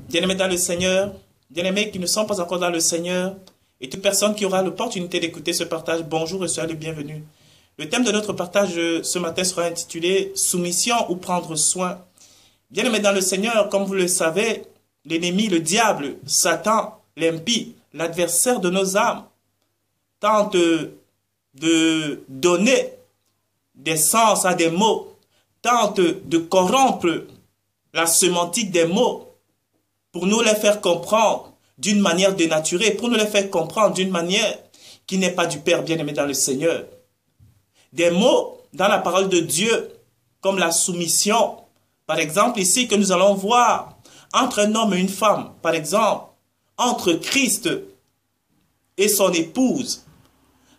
Bien-aimés dans le Seigneur, bien-aimés qui ne sont pas encore dans le Seigneur, et toute personne qui aura l'opportunité d'écouter ce partage, bonjour et soyez le bienvenu. Le thème de notre partage ce matin sera intitulé « Soumission ou prendre soin ». Bien-aimés dans le Seigneur, comme vous le savez, l'ennemi, le diable, Satan, l'impie, l'adversaire de nos âmes, tente de donner des sens à des mots, tente de corrompre la sémantique des mots pour nous les faire comprendre d'une manière dénaturée, pour nous les faire comprendre d'une manière qui n'est pas du Père bien-aimé dans le Seigneur. Des mots dans la parole de Dieu, comme la soumission, par exemple ici que nous allons voir entre un homme et une femme, par exemple, entre Christ et son épouse,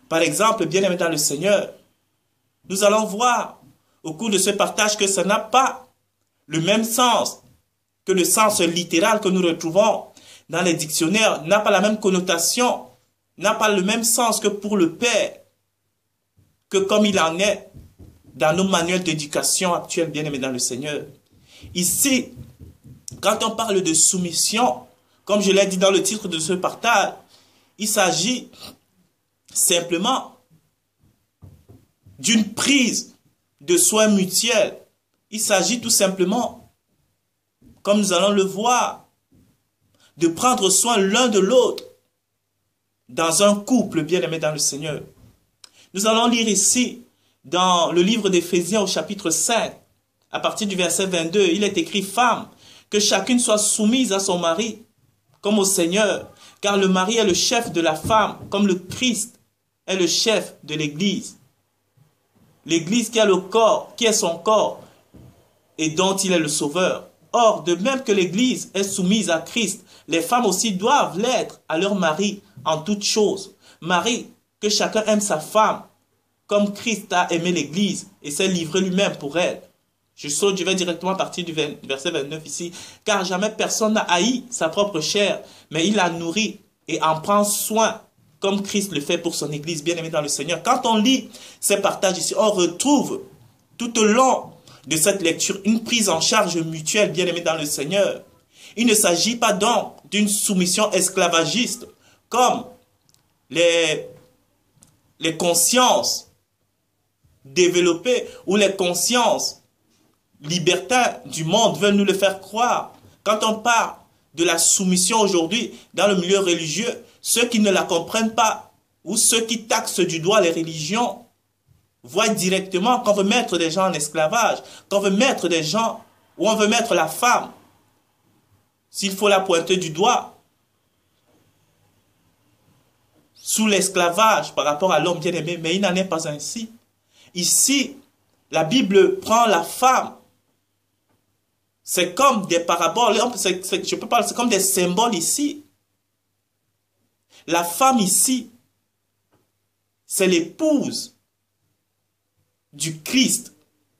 par exemple, bien-aimé dans le Seigneur, nous allons voir au cours de ce partage que ça n'a pas le même sens que le sens littéral que nous retrouvons dans les dictionnaires, n'a pas la même connotation, n'a pas le même sens que pour le Père, que comme il en est dans nos manuels d'éducation actuels, bien-aimés dans le Seigneur. Ici, quand on parle de soumission, comme je l'ai dit dans le titre de ce partage, il s'agit simplement d'une prise de soins mutuels. Il s'agit tout simplement, comme nous allons le voir, de prendre soin l'un de l'autre dans un couple bien-aimé dans le Seigneur. Nous allons lire ici, dans le livre d'Éphésiens au chapitre 5, à partir du verset 22, il est écrit « Femme, que chacune soit soumise à son mari, comme au Seigneur, car le mari est le chef de la femme, comme le Christ est le chef de l'Église. L'Église qui a le corps, qui est son corps, et dont il est le sauveur. Or, de même que l'Église est soumise à Christ, les femmes aussi doivent l'être à leur mari en toutes choses. Mari, que chacun aime sa femme, comme Christ a aimé l'Église et s'est livré lui-même pour elle. Je vais directement à partir du verset 29 ici. Car jamais personne n'a haï sa propre chair, mais il la nourrit et en prend soin, comme Christ le fait pour son Église, bien-aimée dans le Seigneur. Quand on lit ces partages ici, on retrouve tout au long de cette lecture une prise en charge mutuelle, bien-aimée dans le Seigneur. Il ne s'agit pas donc d'une soumission esclavagiste, comme les consciences développées ou les consciences libertins du monde veulent nous le faire croire. Quand on parle de la soumission aujourd'hui dans le milieu religieux, ceux qui ne la comprennent pas ou ceux qui taxent du doigt les religions voient directement qu'on veut mettre des gens en esclavage, qu'on veut mettre des gens, ou on veut mettre la femme, s'il faut la pointer du doigt, sous l'esclavage par rapport à l'homme bien-aimé, mais il n'en est pas ainsi. Ici, la Bible prend la femme. C'est comme des paraboles, je peux parler, c'est comme des symboles ici. La femme ici, c'est l'épouse du Christ.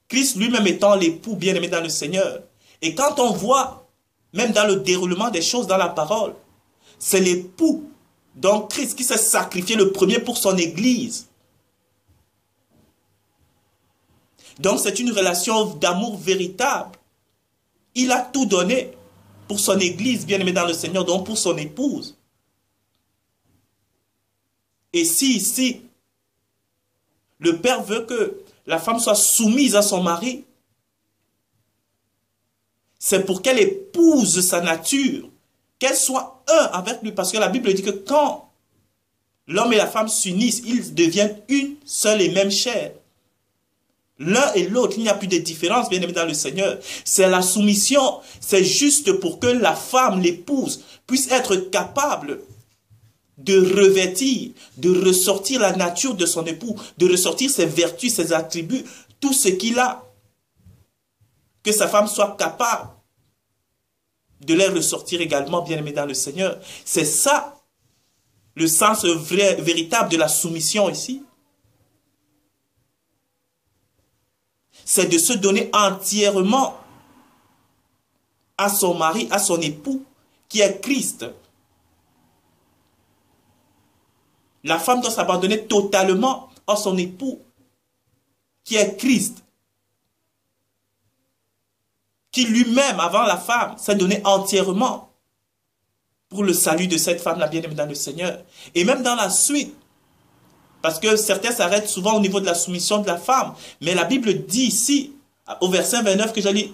Christ lui-même étant l'époux bien-aimé dans le Seigneur. Et quand on voit, même dans le déroulement des choses dans la parole, c'est l'époux, donc Christ, qui s'est sacrifié le premier pour son Église. Donc c'est une relation d'amour véritable. Il a tout donné pour son Église, bien-aimé dans le Seigneur, donc pour son épouse. Et si ici, le Père veut que la femme soit soumise à son mari, c'est pour qu'elle épouse sa nature, qu'elle soit un avec lui. Parce que la Bible dit que quand l'homme et la femme s'unissent, ils deviennent une seule et même chair. L'un et l'autre, il n'y a plus de différence, bien aimé dans le Seigneur. C'est la soumission, c'est juste pour que la femme, l'épouse, puisse être capable de revêtir, de ressortir la nature de son époux, de ressortir ses vertus, ses attributs, tout ce qu'il a. Que sa femme soit capable de les ressortir également, bien aimé dans le Seigneur. C'est ça, le sens véritable de la soumission ici. C'est de se donner entièrement à son mari, à son époux, qui est Christ. La femme doit s'abandonner totalement à son époux, qui est Christ. Qui lui-même, avant la femme, s'est donné entièrement. pour le salut de cette femme, la bien-aimée dans le Seigneur. Et même dans la suite, parce que certains s'arrêtent souvent au niveau de la soumission de la femme. Mais la Bible dit ici, au verset 29 que j'ai lu,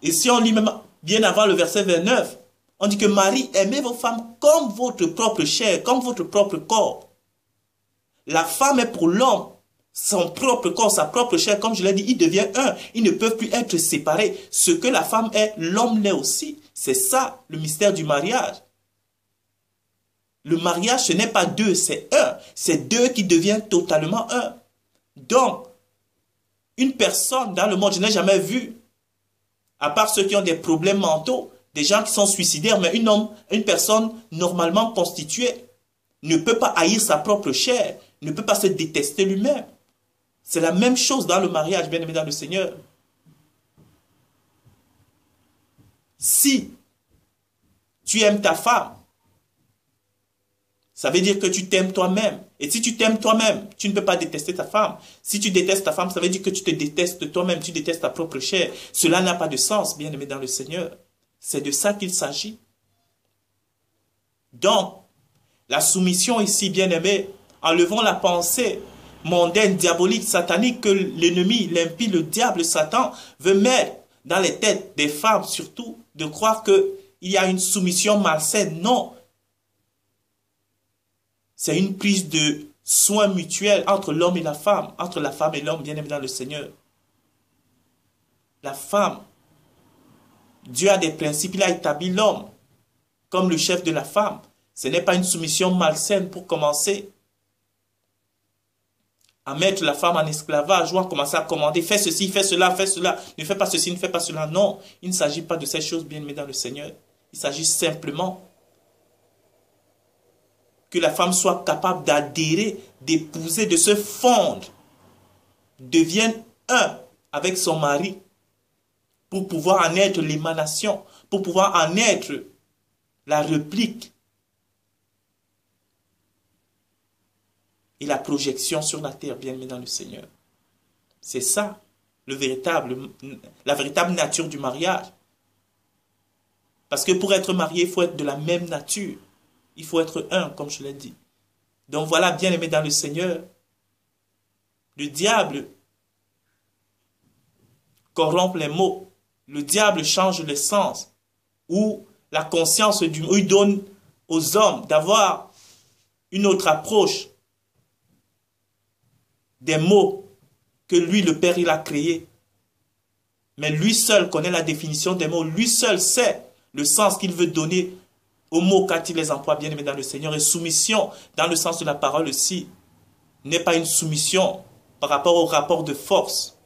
et si on lit même bien avant le verset 29, on dit que Marie, aimez vos femmes comme votre propre chair, comme votre propre corps. La femme est pour l'homme, son propre corps, sa propre chair, comme je l'ai dit, il devient un. Ils ne peuvent plus être séparés. Ce que la femme est, l'homme l'est aussi. C'est ça, le mystère du mariage. Le mariage, ce n'est pas deux, c'est un. C'est deux qui deviennent totalement un. Donc, une personne dans le monde, je n'ai jamais vu, à part ceux qui ont des problèmes mentaux, des gens qui sont suicidaires, mais une personne normalement constituée ne peut pas haïr sa propre chair, ne peut pas se détester lui-même. C'est la même chose dans le mariage, bien aimé dans le Seigneur. Si tu aimes ta femme, ça veut dire que tu t'aimes toi-même. Et si tu t'aimes toi-même, tu ne peux pas détester ta femme. Si tu détestes ta femme, ça veut dire que tu te détestes toi-même, tu détestes ta propre chair. Cela n'a pas de sens, bien aimé dans le Seigneur. C'est de ça qu'il s'agit. Donc, la soumission ici, bien aimé, enlevons la pensée mondaine, diabolique, satanique que l'ennemi, l'impie, le diable, Satan veut mettre dans les têtes des femmes surtout, de croire qu'il y a une soumission malsaine. Non. C'est une prise de soin mutuel entre l'homme et la femme et l'homme, bien aimé dans le Seigneur. La femme, Dieu a des principes, il a établi l'homme comme le chef de la femme. Ce n'est pas une soumission malsaine pour commencer à mettre la femme en esclavage ou à commencer à commander, fais ceci, fais cela, ne fais pas ceci, ne fais pas cela. Non, il ne s'agit pas de ces choses, bien aimées dans le Seigneur. Il s'agit simplement que la femme soit capable d'adhérer, d'épouser, de se fondre, devienne un avec son mari pour pouvoir en être l'émanation, pour pouvoir en être la réplique et la projection sur la terre, bien aimé dans le Seigneur. C'est ça, la véritable nature du mariage. Parce que pour être marié, il faut être de la même nature. Il faut être un, comme je l'ai dit. Donc voilà, bien aimé dans le Seigneur, le diable corrompt les mots. Le diable change le sens. Ou la conscience du mot, il donne aux hommes d'avoir une autre approche des mots que lui, le Père, il a créés. Mais lui seul connaît la définition des mots. Lui seul sait le sens qu'il veut donner aux mots quand il les emploie, bien aimé dans le Seigneur. Et soumission, dans le sens de la parole aussi, n'est pas une soumission par rapport au rapport de force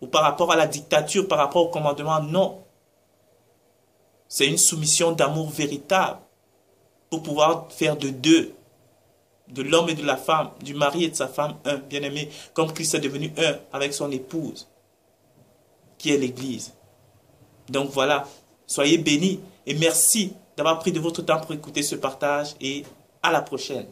ou par rapport à la dictature, par rapport au commandement. Non. C'est une soumission d'amour véritable pour pouvoir faire de deux, de l'homme et de la femme, du mari et de sa femme, un, bien-aimé, comme Christ est devenu un avec son épouse, qui est l'Église. Donc voilà, soyez bénis et merci d'avoir pris de votre temps pour écouter ce partage et à la prochaine.